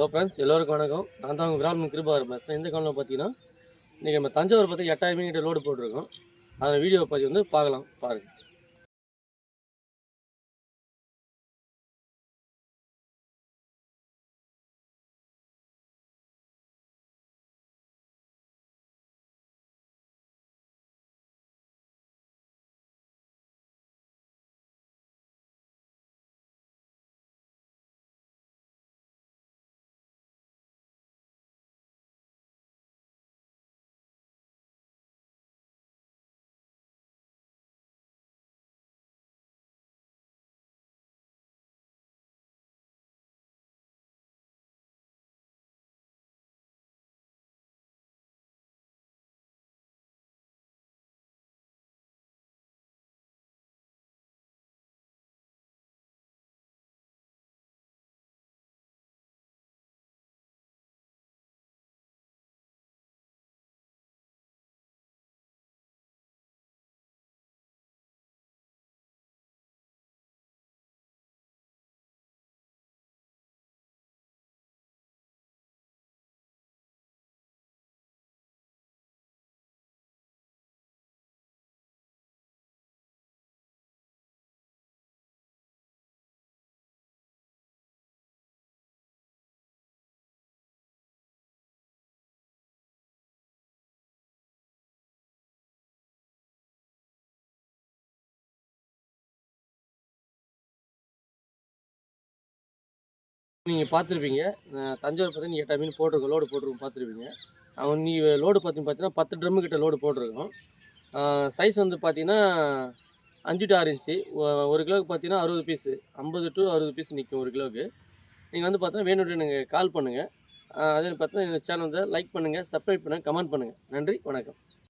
Hello friends, எல்லோருக்கும் வணக்கம். நான் தான் உங்கள் விரால் கிருபாகர் பேசுகிறேன். இந்த காலில் பார்த்தீங்கன்னா, இன்றைக்கி நம்ம தஞ்சாவூர் பற்றி 8000 கிட்ட லோடு போட்டிருக்கோம். அந்த வீடியோ பற்றி வந்து பார்க்கலாம், பாருங்கள். நீங்கள் பார்த்துருப்பீங்க, தஞ்சாவூர் பார்த்தீங்கன்னா 8000 மீன் போட்டிருக்கோம், லோடு போட்டிருக்கோம் பார்த்துருப்பீங்க. நீ லோடு பார்த்தீங்கன்னா 10 ட்ரம்மு கிட்ட லோடு போட்டிருக்கோம். சைஸ் வந்து பார்த்தீங்கன்னா 5 to 6 இன்ச்சு. 1 கிலோவுக்கு பார்த்தீங்கன்னா 60 பீஸு, 50 to 60 பீஸ் நிற்கும் 1 கிலோவுக்கு. நீங்கள் வந்து பார்த்தீங்கன்னா வேணும்னு எனக்கு கால் பண்ணுங்கள். அதே பார்த்தீங்கன்னா இந்த சேனல் வந்து லைக் பண்ணுங்கள், சப்ஸ்கிரைப் பண்ணுங்கள், கமெண்ட் பண்ணுங்கள். நன்றி, வணக்கம்.